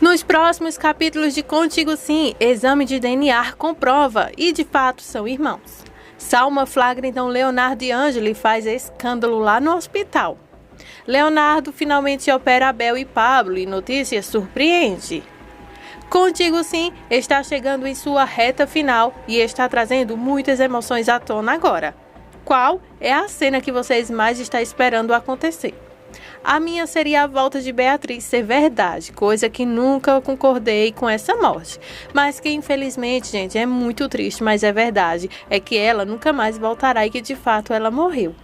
Nos próximos capítulos de Contigo Sim, exame de DNA comprova e de fato são irmãos. Salma flagra então Leonardo e Ângela e faz escândalo lá no hospital. Leonardo finalmente opera Abel e Pablo e notícia surpreende. Contigo Sim está chegando em sua reta final e está trazendo muitas emoções à tona agora. Qual é a cena que vocês mais estão esperando acontecer? A minha seria a volta de Beatriz ser verdade, coisa que nunca concordei com essa morte. Mas que infelizmente, gente, é muito triste, mas é verdade. É que ela nunca mais voltará e que de fato ela morreu.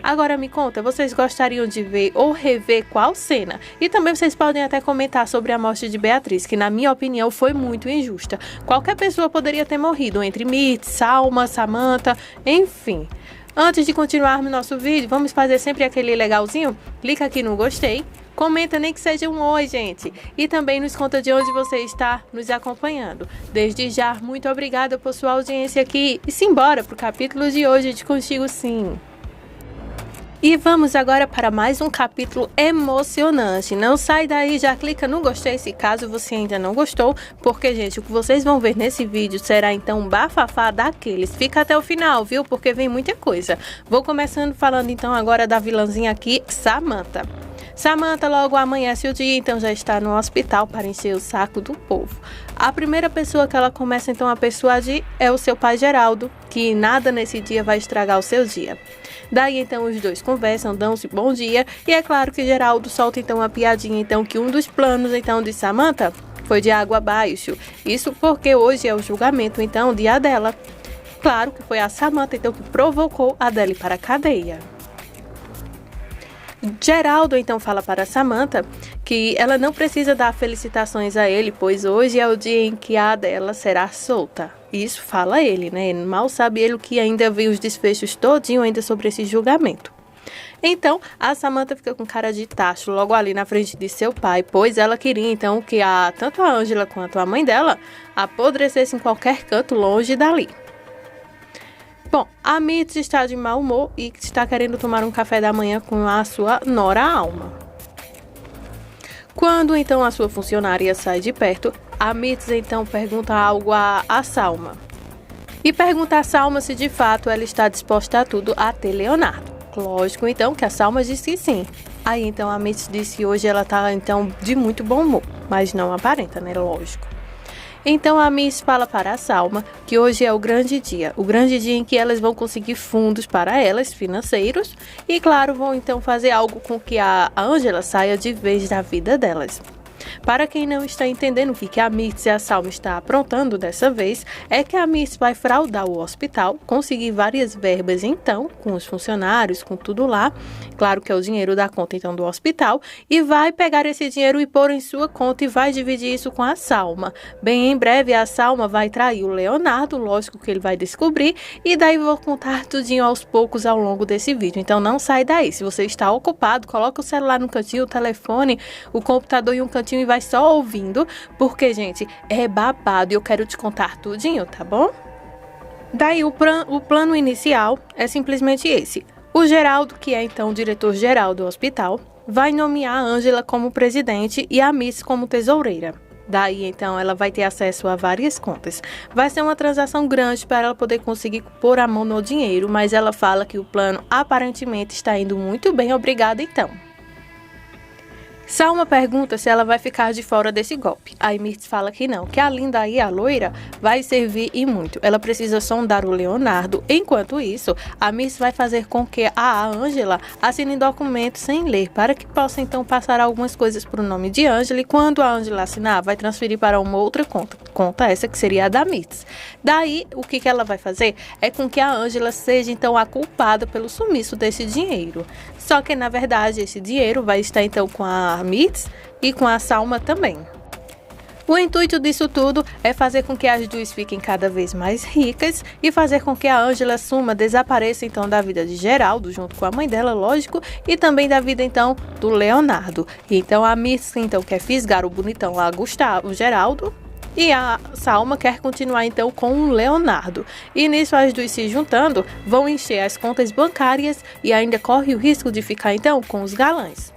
Agora me conta, vocês gostariam de ver ou rever qual cena? E também vocês podem até comentar sobre a morte de Beatriz, que na minha opinião foi muito injusta. Qualquer pessoa poderia ter morrido, entre Mirtz, Salma, Samantha, enfim. Antes de continuarmos nosso vídeo, vamos fazer sempre aquele legalzinho? Clica aqui no gostei, comenta nem que seja um oi, gente. E também nos conta de onde você está nos acompanhando. Desde já, muito obrigada por sua audiência aqui. E simbora para o capítulo de hoje de Contigo Sim. E vamos agora para mais um capítulo emocionante. Não sai daí, já clica no gostei se caso você ainda não gostou, porque, gente, o que vocês vão ver nesse vídeo será então um bafafá daqueles. Fica até o final, viu? Porque vem muita coisa. Vou começando falando então agora da vilãzinha aqui, Samantha. Samantha logo amanhece o dia, então já está no hospital para encher o saco do povo. A primeira pessoa que ela começa então a persuadir é o seu pai Geraldo, que nada nesse dia vai estragar o seu dia. Daí então os dois conversam, dão-se bom dia e é claro que Geraldo solta então uma piadinha então que um dos planos então de Samantha foi de água abaixo. Isso porque hoje é o julgamento então de Adela. Claro que foi a Samantha então que provocou Adele para a cadeia. Geraldo então fala para Samantha que ela não precisa dar felicitações a ele, pois hoje é o dia em que a Adela será solta. Isso fala ele, né? Mal sabe ele que ainda viu os desfechos todinho ainda sobre esse julgamento. Então, a Samantha fica com cara de tacho logo ali na frente de seu pai, pois ela queria então que tanto a Ângela quanto a mãe dela apodrecessem em qualquer canto longe dali. Bom, a Mirtz está de mau humor e está querendo tomar um café da manhã com a sua nora Alma. Quando então a sua funcionária sai de perto, a Mirtz então pergunta algo a Salma. E pergunta a Salma se de fato ela está disposta a tudo até Leonardo. Lógico então que a Salma disse que sim. Aí então a Mirtz disse que hoje ela está então de muito bom humor, mas não aparenta, né? Lógico. Então a Miss fala para a Salma que hoje é o grande dia em que elas vão conseguir fundos para elas, financeiros, e claro, vão então fazer algo com que a Ângela saia de vez da vida delas. Para quem não está entendendo o que a Mirtz e a Salma está aprontando dessa vez, é que a Mirtz vai fraudar o hospital, conseguir várias verbas então, com os funcionários, com tudo lá, claro que é o dinheiro da conta então do hospital, e vai pegar esse dinheiro e pôr em sua conta e vai dividir isso com a Salma. Bem em breve a Salma vai trair o Leonardo, lógico que ele vai descobrir, e daí vou contar tudinho aos poucos ao longo desse vídeo, então não sai daí. Se você está ocupado, coloca o celular no cantinho, o telefone, o computador em um cantinho e vai só ouvindo, porque, gente, é babado e eu quero te contar tudinho, tá bom? Daí o plano inicial é simplesmente esse. O Geraldo, que é então o diretor-geral do hospital, vai nomear a Ângela como presidente e a Miss como tesoureira. Daí, então, ela vai ter acesso a várias contas. Vai ser uma transação grande para ela poder conseguir pôr a mão no dinheiro, mas ela fala que o plano aparentemente está indo muito bem, obrigada então. Salma pergunta se ela vai ficar de fora desse golpe. Aí Mirtz fala que não, que a linda aí, a loira, vai servir e muito. Ela precisa sondar o Leonardo. Enquanto isso, a Mirtz vai fazer com que a Ângela assine documentos sem ler, para que possa então passar algumas coisas para o nome de Ângela, e quando a Ângela assinar, vai transferir para uma outra conta essa que seria a da Mirtz. Daí, o que ela vai fazer é com que a Ângela seja então a culpada pelo sumiço desse dinheiro. Só que, na verdade, esse dinheiro vai estar então com a Mirtz e com a Salma também. O intuito disso tudo é fazer com que as duas fiquem cada vez mais ricas e fazer com que a Ângela desapareça então da vida de Geraldo, junto com a mãe dela, lógico, e também da vida então do Leonardo. Então a Mirtz então quer fisgar o bonitão lá, Gustavo, Geraldo, e a Salma quer continuar então com o Leonardo. E nisso as duas se juntando vão encher as contas bancárias e ainda corre o risco de ficar então com os galãs.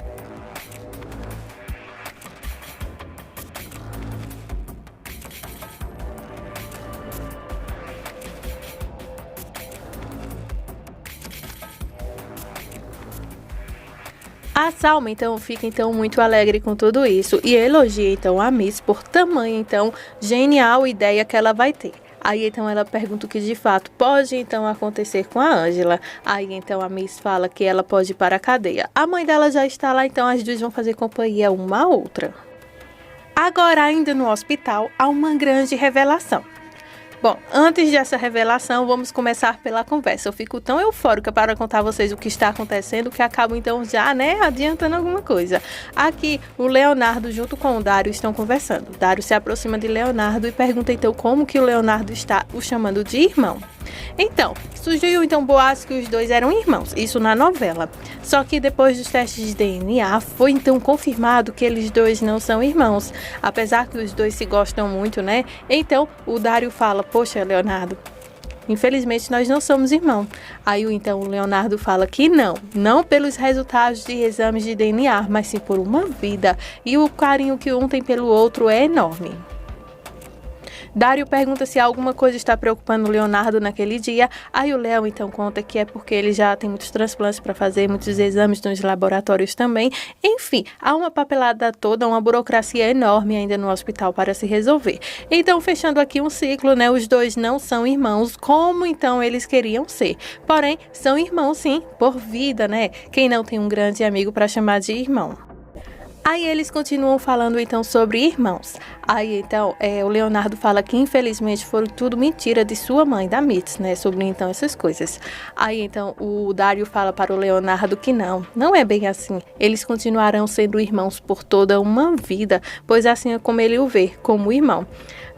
A Salma, então, fica então muito alegre com tudo isso e elogia então a Miss por tamanha então genial ideia que ela vai ter. Aí então ela pergunta o que de fato pode então acontecer com a Ângela. Aí então a Miss fala que ela pode ir para a cadeia. A mãe dela já está lá, então as duas vão fazer companhia uma à outra. Agora, ainda no hospital, há uma grande revelação. Bom, antes dessa revelação, vamos começar pela conversa. Eu fico tão eufórica para contar a vocês o que está acontecendo que acabo então já, adiantando alguma coisa. Aqui, o Leonardo junto com o Dário estão conversando. Dário se aproxima de Leonardo e pergunta então como que o Leonardo está o chamando de irmão. Então, surgiu então boatos que os dois eram irmãos, isso na novela. Só que depois dos testes de DNA, foi então confirmado que eles dois não são irmãos. Apesar que os dois se gostam muito, né? Então, o Dário fala, poxa, Leonardo, infelizmente nós não somos irmãos. Aí então o Leonardo fala que não pelos resultados de exames de DNA, mas sim por uma vida. E o carinho que um tem pelo outro é enorme. Dário pergunta se alguma coisa está preocupando o Leonardo naquele dia. Aí o Léo então conta que é porque ele já tem muitos transplantes para fazer, muitos exames nos laboratórios também. Enfim, há uma papelada toda, uma burocracia enorme ainda no hospital para se resolver. Então, fechando aqui um ciclo, os dois não são irmãos como então eles queriam ser. Porém, são irmãos sim, por vida, Quem não tem um grande amigo para chamar de irmão? Aí eles continuam falando então sobre irmãos. Aí então o Leonardo fala que infelizmente foram tudo mentira de sua mãe, da Mitz, sobre então essas coisas. Aí então o Dário fala para o Leonardo que não é bem assim. Eles continuarão sendo irmãos por toda uma vida, pois assim é como ele o vê, como irmão.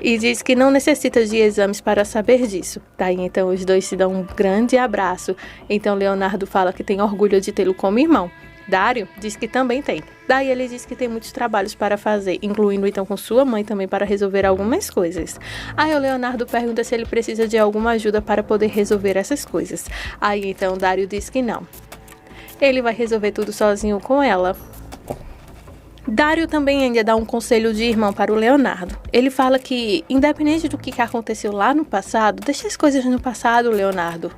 E diz que não necessita de exames para saber disso. Daí então os dois se dão um grande abraço. Então Leonardo fala que tem orgulho de tê-lo como irmão. Dário diz que também tem. Daí ele diz que tem muitos trabalhos para fazer, incluindo então com sua mãe também para resolver algumas coisas. Aí o Leonardo pergunta se ele precisa de alguma ajuda para poder resolver essas coisas. Aí então Dário diz que não. Ele vai resolver tudo sozinho com ela. Dário também ainda dá um conselho de irmão para o Leonardo. Ele fala que, independente do que aconteceu lá no passado, deixa as coisas no passado, Leonardo.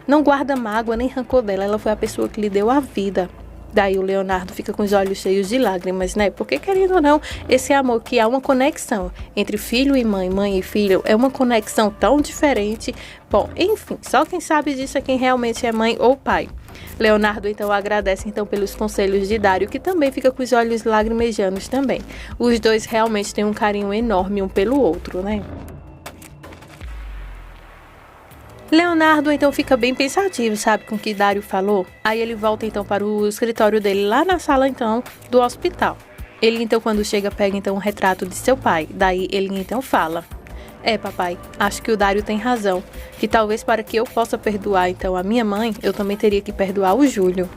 Não guarda mágoa nem rancor dela, ela foi a pessoa que lhe deu a vida. Daí o Leonardo fica com os olhos cheios de lágrimas, Porque, querendo ou não, esse amor que há uma conexão entre filho e mãe, mãe e filho, é uma conexão tão diferente. Bom, enfim, só quem sabe disso é quem realmente é mãe ou pai. Leonardo então agradece então pelos conselhos de Dário, que também fica com os olhos lagrimejantes também. Os dois realmente têm um carinho enorme um pelo outro, Leonardo então fica bem pensativo, sabe, com o que Dário falou. Aí ele volta então para o escritório dele lá na sala então do hospital. Ele então quando chega pega então um retrato de seu pai. Daí ele então fala: papai, acho que o Dário tem razão, que talvez para que eu possa perdoar então a minha mãe, eu também teria que perdoar o Júlio.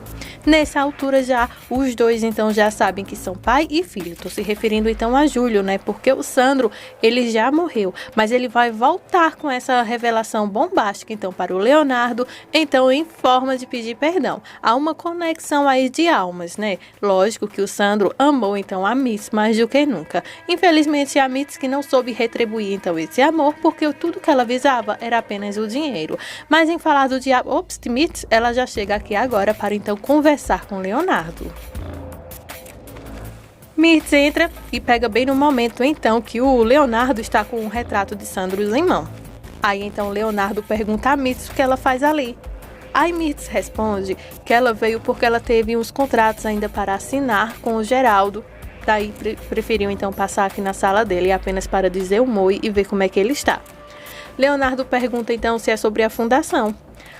Nessa altura já, os dois então já sabem que são pai e filho. Estou se referindo então a Júlio, Porque o Sandro, ele já morreu, mas ele vai voltar com essa revelação bombástica então para o Leonardo, então em forma de pedir perdão. Há uma conexão aí de almas, Lógico que o Sandro amou então a Mitz mais do que nunca. Infelizmente a Mitz que não soube retribuir então esse amor, porque tudo que ela visava era apenas o dinheiro. Mas em falar do diabo, Mitz, ela já chega aqui agora para então conversar com Leonardo. Mitz entra e pega bem no momento então que o Leonardo está com um retrato de Sandro em mão. Aí então Leonardo pergunta a Mitz o que ela faz ali. Aí Mitz responde que ela veio porque ela teve uns contratos ainda para assinar com o Geraldo. Daí preferiu então passar aqui na sala dele apenas para dizer um oi e ver como é que ele está. Leonardo pergunta então se é sobre a fundação.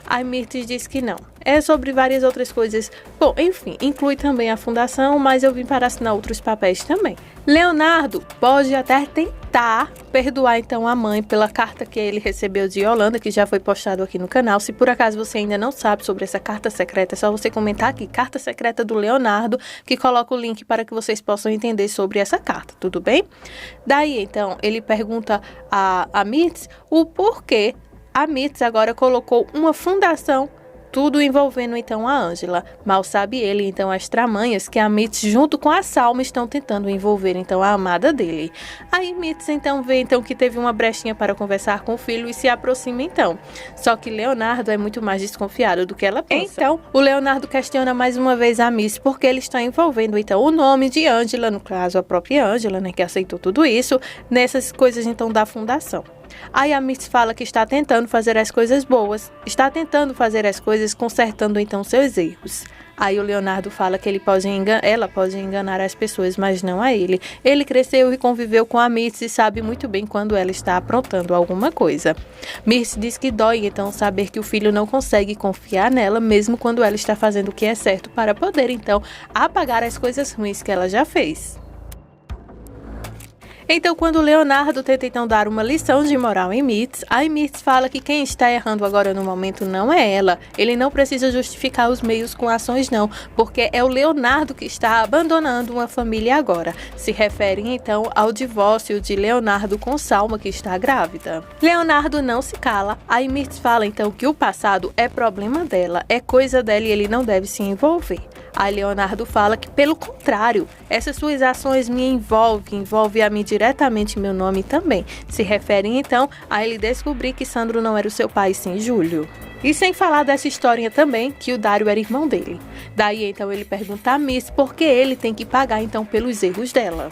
Aí Mirtes diz que não. É sobre várias outras coisas. Bom, enfim, inclui também a fundação, mas eu vim para assinar outros papéis também. Leonardo pode até tentar perdoar então a mãe pela carta que ele recebeu de Yolanda, que já foi postado aqui no canal. Se por acaso você ainda não sabe sobre essa carta secreta, é só você comentar aqui, carta secreta do Leonardo, que coloca o link para que vocês possam entender sobre essa carta, tudo bem? Daí então, ele pergunta a Mirtes o porquê a Mitz agora colocou uma fundação tudo envolvendo então a Ângela. Mal sabe ele então as tramanhas que a Mitz junto com a Salma estão tentando envolver então a amada dele. Aí Mitz então vê então que teve uma brechinha para conversar com o filho e se aproxima então. Só que Leonardo é muito mais desconfiado do que ela pensa. Então o Leonardo questiona mais uma vez a Mitz porque ele está envolvendo então o nome de Ângela, no caso a própria Ângela, né, que aceitou tudo isso, nessas coisas então da fundação. Aí a Mitz fala que está tentando fazer as coisas boas, está tentando fazer as coisas consertando então seus erros. Aí o Leonardo fala que ela pode enganar as pessoas, mas não a ele. Ele cresceu e conviveu com a Mitz e sabe muito bem quando ela está aprontando alguma coisa. Mitz diz que dói então saber que o filho não consegue confiar nela, mesmo quando ela está fazendo o que é certo, para poder então apagar as coisas ruins que ela já fez. Então, quando Leonardo tenta então dar uma lição de moral em Mitz, a Mitz fala que quem está errando agora no momento não é ela. Ele não precisa justificar os meios com ações não, porque é o Leonardo que está abandonando uma família agora. Se referem então ao divórcio de Leonardo com Salma, que está grávida. Leonardo não se cala. A Mitz fala então que o passado é problema dela, é coisa dela e ele não deve se envolver. Aí Leonardo fala que, pelo contrário, essas suas ações me envolve a mim diretamente, meu nome também. Se referem, então, a ele descobrir que Sandro não era o seu pai, sim Júlio. E sem falar dessa historinha também, que o Dário era irmão dele. Daí, então, ele pergunta a Mitz por que ele tem que pagar, então, pelos erros dela.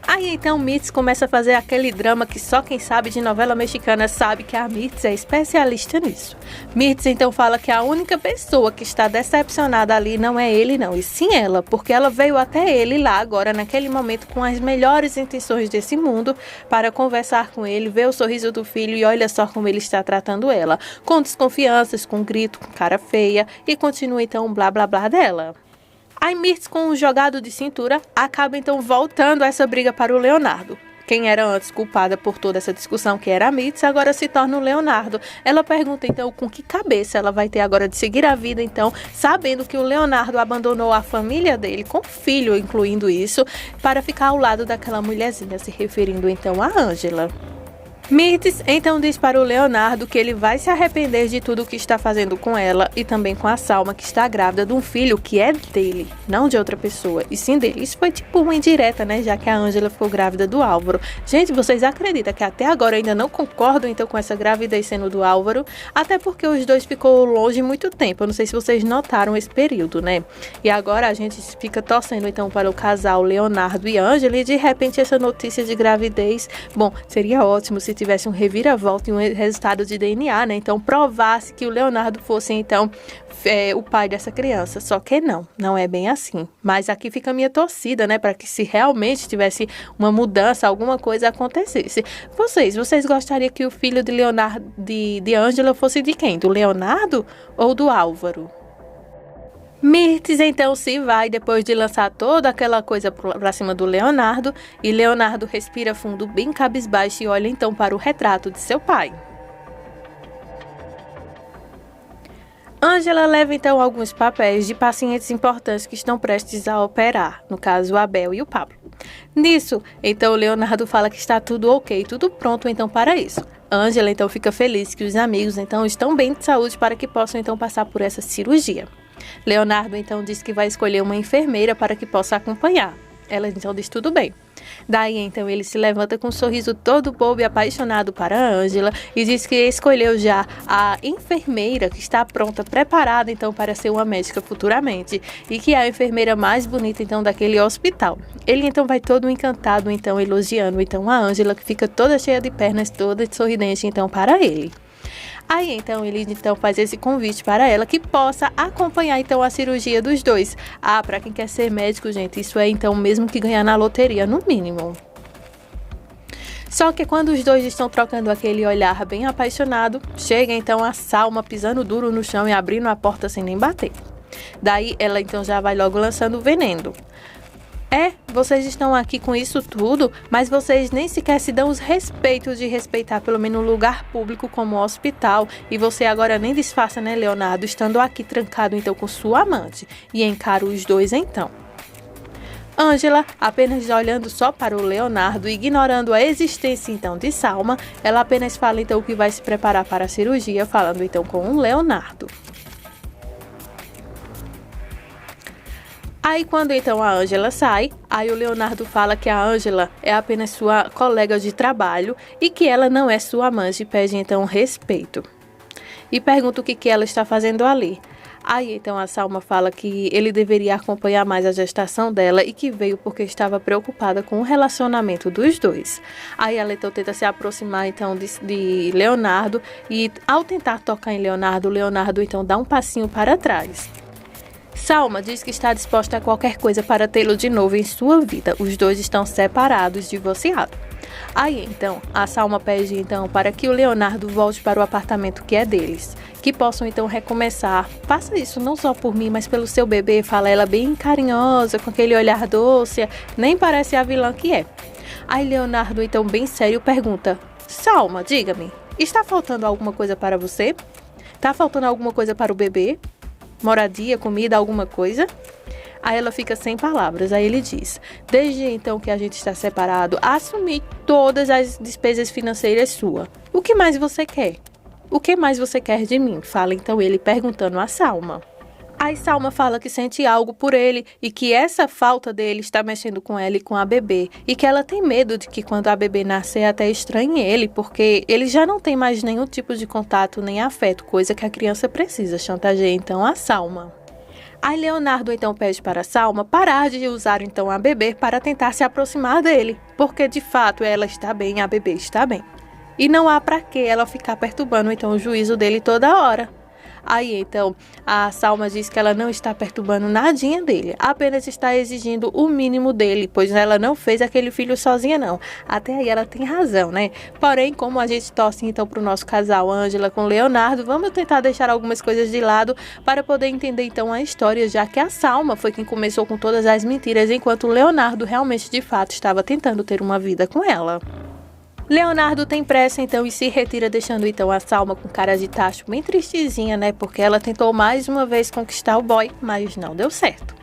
Aí então Mitz começa a fazer aquele drama que só quem sabe de novela mexicana sabe que a Mitz é especialista nisso. Mitz então fala que a única pessoa que está decepcionada ali não é ele não, e sim ela, porque ela veio até ele lá agora naquele momento com as melhores intenções desse mundo para conversar com ele, ver o sorriso do filho e olha só como ele está tratando ela, com desconfianças, com grito, com cara feia e continua então o blá blá blá dela. A Mitz, com um jogado de cintura, acaba então voltando essa briga para o Leonardo. Quem era antes culpada por toda essa discussão, que era a Mitz, agora se torna o Leonardo. Ela pergunta então com que cabeça ela vai ter agora de seguir a vida, então, sabendo que o Leonardo abandonou a família dele, com o filho incluindo isso, para ficar ao lado daquela mulherzinha, se referindo então a Ângela. Mitz então diz para o Leonardo que ele vai se arrepender de tudo o que está fazendo com ela e também com a Salma, que está grávida de um filho que é dele, não de outra pessoa, e sim dele. Isso foi tipo uma indireta, né, já que a Ângela ficou grávida do Álvaro. Gente, vocês acreditam que até agora eu ainda não concordo então com essa gravidez sendo do Álvaro? Até porque os dois ficou longe muito tempo, eu não sei se vocês notaram esse período, né? E agora a gente fica torcendo então para o casal Leonardo e Ângela e de repente essa notícia de gravidez, bom, seria ótimo se tivesse um reviravolta e um resultado de DNA, né? Então provasse que o Leonardo fosse então o pai dessa criança, só que não é bem assim. Mas aqui fica a minha torcida, né, para que se realmente tivesse uma mudança, alguma coisa acontecesse. Vocês gostariam que o filho de Leonardo, de Ângela fosse de quem? Do Leonardo ou do Álvaro? Mitz então se vai depois de lançar toda aquela coisa pra cima do Leonardo, e Leonardo respira fundo bem cabisbaixo e olha então para o retrato de seu pai. Ângela leva então alguns papéis de pacientes importantes que estão prestes a operar, no caso o Abel e o Pablo. Nisso, então o Leonardo fala que está tudo ok, tudo pronto então para isso. Ângela então fica feliz que os amigos então estão bem de saúde para que possam então passar por essa cirurgia. Leonardo então diz que vai escolher uma enfermeira para que possa acompanhar. Ela então diz tudo bem. Daí então ele se levanta com um sorriso todo bobo e apaixonado para a Ângela e diz que escolheu já a enfermeira que está pronta, preparada então para ser uma médica futuramente e que é a enfermeira mais bonita então daquele hospital. Ele então vai todo encantado então elogiando então a Ângela, que fica toda cheia de pernas, toda sorridente então para ele. Aí então ele então faz esse convite para ela que possa acompanhar então a cirurgia dos dois. Para quem quer ser médico, gente, isso é então mesmo que ganhar na loteria, no mínimo. Só que quando os dois estão trocando aquele olhar bem apaixonado, chega então a Salma pisando duro no chão e abrindo a porta sem nem bater. Daí ela então já vai logo lançando o veneno. Vocês estão aqui com isso tudo, mas vocês nem sequer se dão os respeitos de respeitar pelo menos um lugar público como o hospital. E você agora nem disfarça, né, Leonardo, estando aqui trancado então com sua amante. E encara os dois então. Ângela, apenas olhando só para o Leonardo, ignorando a existência então de Salma, ela apenas fala então que vai se preparar para a cirurgia, falando então com o Leonardo. Aí quando então a Ângela sai, aí o Leonardo fala que a Ângela é apenas sua colega de trabalho e que ela não é sua amante e pede então respeito. E pergunta o que ela está fazendo ali. Aí então a Salma fala que ele deveria acompanhar mais a gestação dela e que veio porque estava preocupada com o relacionamento dos dois. Aí ela então tenta se aproximar então de Leonardo e ao tentar tocar em Leonardo, Leonardo então dá um passinho para trás. Salma diz que está disposta a qualquer coisa para tê-lo de novo em sua vida. Os dois estão separados, divorciados. Aí então, a Salma pede então para que o Leonardo volte para o apartamento que é deles. Que possam então recomeçar. Faça isso não só por mim, mas pelo seu bebê, fala ela bem carinhosa, com aquele olhar doce, nem parece a vilã que é. Aí Leonardo então bem sério pergunta: Salma, diga-me, está faltando alguma coisa para você? Está faltando alguma coisa para o bebê? Moradia, comida, alguma coisa? Aí ela fica sem palavras. Aí ele diz: desde então que a gente está separado, assumi todas as despesas financeiras suas. O que mais você quer? O que mais você quer de mim? Fala então ele perguntando a Salma. Aí Salma fala que sente algo por ele e que essa falta dele está mexendo com ela e com a bebê. E que ela tem medo de que quando a bebê nascer até estranhe ele, porque ele já não tem mais nenhum tipo de contato nem afeto, coisa que a criança precisa. Chantageia então a Salma. Aí Leonardo então pede para Salma parar de usar então a bebê para tentar se aproximar dele, porque de fato ela está bem, a bebê está bem. E não há para que ela ficar perturbando então o juízo dele toda hora. Aí então a Salma diz que ela não está perturbando nadinha dele, apenas está exigindo o mínimo dele, pois ela não fez aquele filho sozinha não. Até aí ela tem razão, né? Porém, como a gente torce então para o nosso casal Ângela com Leonardo, vamos tentar deixar algumas coisas de lado para poder entender então a história, já que a Salma foi quem começou com todas as mentiras, enquanto o Leonardo realmente de fato estava tentando ter uma vida com ela. Leonardo tem pressa então e se retira, deixando então a Salma com cara de tacho bem tristezinha, né? Porque ela tentou mais uma vez conquistar o boy, mas não deu certo.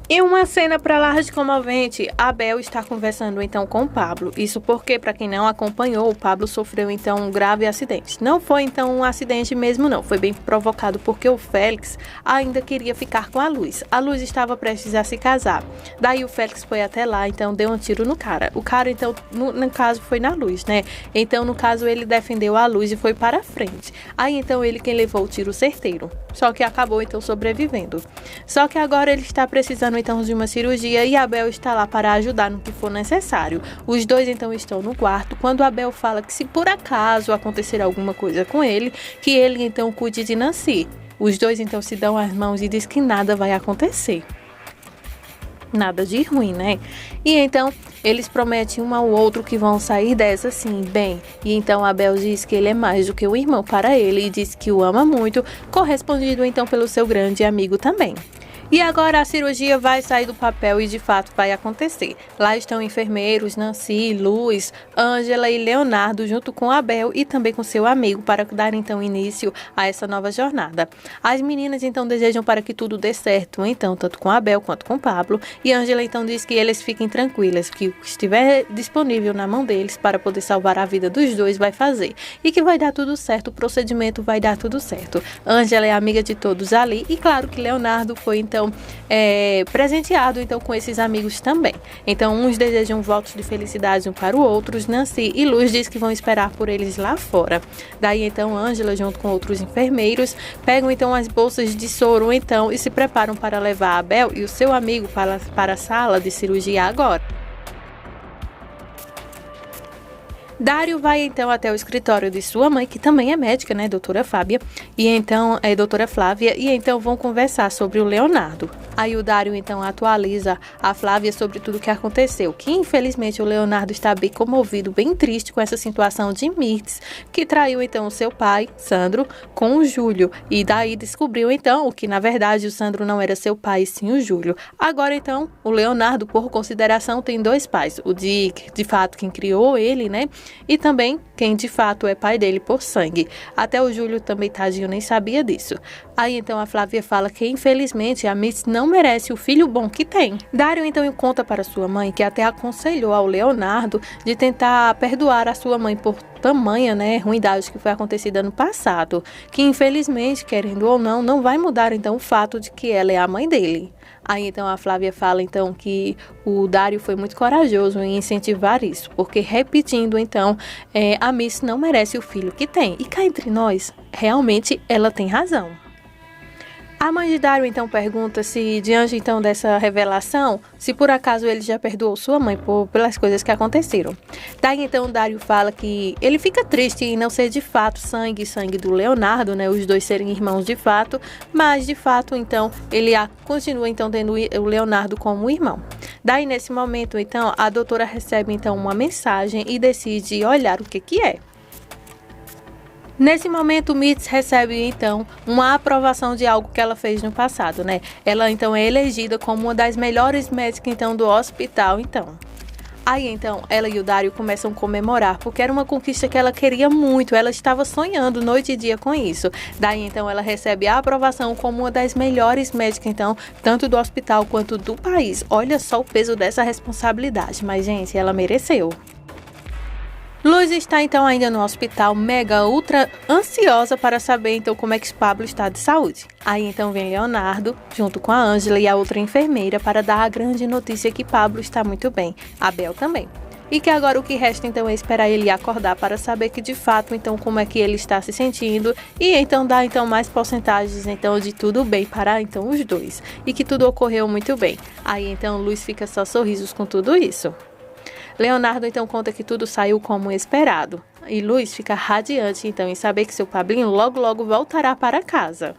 E uma cena para lá de comovente, Abel está conversando então com o Pablo. Isso porque, para quem não acompanhou, o Pablo sofreu então um grave acidente. Não foi então um acidente mesmo não, foi bem provocado porque o Félix ainda queria ficar com a Luz. A Luz estava prestes a se casar. Daí o Félix foi até lá, então deu um tiro no cara. O cara então, no caso, foi na Luz, né? Então, no caso, ele defendeu a Luz e foi para a frente. Aí então ele quem levou o tiro certeiro. Só que acabou então sobrevivendo. Só que agora ele está precisando então de uma cirurgia e Abel está lá para ajudar no que for necessário. Os dois então estão no quarto quando Abel fala que se por acaso acontecer alguma coisa com ele, que ele então cuide de Nancy. Os dois então se dão as mãos e diz que nada vai acontecer. Nada de ruim, né? E então eles prometem um ao outro que vão sair dessa sim, bem. E então Abel diz que ele é mais do que um irmão para ele e diz que o ama muito, correspondido então pelo seu grande amigo também. E agora a cirurgia vai sair do papel e de fato vai acontecer. Lá estão enfermeiros, Nancy, Luz, Ângela e Leonardo junto com Abel e também com seu amigo para dar então início a essa nova jornada. As meninas então desejam para que tudo dê certo, então tanto com Abel quanto com Pablo, e Ângela então diz que eles fiquem tranquilas, que o que estiver disponível na mão deles para poder salvar a vida dos dois vai fazer e que vai dar tudo certo, o procedimento vai dar tudo certo. Ângela é amiga de todos ali e claro que Leonardo foi então presenteado então com esses amigos também. Então uns desejam votos de felicidade um para o outro. Nancy e Luz diz que vão esperar por eles lá fora. Daí então Ângela junto com outros enfermeiros pegam então as bolsas de soro então e se preparam para levar Abel e o seu amigo para a sala de cirurgia agora. Dário vai então até o escritório de sua mãe, que também é médica, né, doutora Flávia, e então vão conversar sobre o Leonardo. Aí o Dário então atualiza a Flávia sobre tudo o que aconteceu, que infelizmente o Leonardo está bem comovido, bem triste com essa situação de Mirtz, que traiu então o seu pai, Sandro, com o Júlio, e daí descobriu então que na verdade o Sandro não era seu pai, e sim o Júlio. Agora então o Leonardo, por consideração, tem dois pais, o de fato quem criou ele, né, E também quem de fato é pai dele por sangue. Até o Júlio também, tadinho, nem sabia disso. Aí então a Flávia fala que infelizmente a Mitzi não merece o filho bom que tem. Dário então conta para sua mãe que até aconselhou ao Leonardo de tentar perdoar a sua mãe por tamanha, ruindade que foi acontecida no passado, que infelizmente, querendo ou não vai mudar então o fato de que ela é a mãe dele. Aí então a Flávia fala então que o Dário foi muito corajoso em incentivar isso, porque repetindo então, a Miss não merece o filho que tem. E cá entre nós, realmente ela tem razão. A mãe de Dário então pergunta se, diante então dessa revelação, se por acaso ele já perdoou sua mãe pelas coisas que aconteceram. Daí então Dário fala que ele fica triste em não ser de fato sangue do Leonardo, os dois serem irmãos de fato, mas de fato então ele continua então tendo o Leonardo como irmão. Daí nesse momento então a doutora recebe então uma mensagem e decide olhar o que é. Nesse momento, Mitzi recebe, então, uma aprovação de algo que ela fez no passado, Ela, então, é elegida como uma das melhores médicas, então, do hospital, então. Aí, então, ela e o Dário começam a comemorar, porque era uma conquista que ela queria muito, ela estava sonhando noite e dia com isso. Daí, então, ela recebe a aprovação como uma das melhores médicas, então, tanto do hospital quanto do país. Olha só o peso dessa responsabilidade, mas, gente, ela mereceu. Luz está então ainda no hospital, mega ultra ansiosa para saber então como é que Pablo está de saúde. Aí então vem Leonardo, junto com a Ângela e a outra enfermeira, para dar a grande notícia que Pablo está muito bem, a Bel também. E que agora o que resta então é esperar ele acordar para saber que de fato então como é que ele está se sentindo e então dar então mais porcentagens então de tudo bem para então os dois e que tudo ocorreu muito bem. Aí então Luz fica só sorrisos com tudo isso. Leonardo então conta que tudo saiu como esperado e Luz fica radiante então em saber que seu Pablinho logo voltará para casa.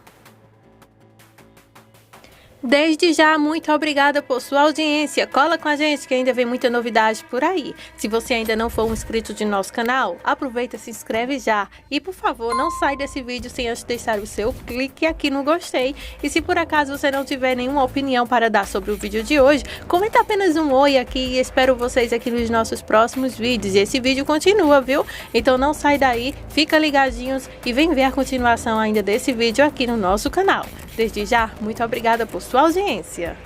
Desde já, muito obrigada por sua audiência. Cola com a gente que ainda vem muita novidade por aí. Se você ainda não for um inscrito de nosso canal, aproveita e se inscreve já. E por favor, não sai desse vídeo sem antes deixar o seu clique aqui no gostei. E se por acaso você não tiver nenhuma opinião para dar sobre o vídeo de hoje, comenta apenas um oi aqui e espero vocês aqui nos nossos próximos vídeos. E esse vídeo continua, viu? Então não sai daí, fica ligadinhos e vem ver a continuação ainda desse vídeo aqui no nosso canal. Desde já, muito obrigada por sua audiência.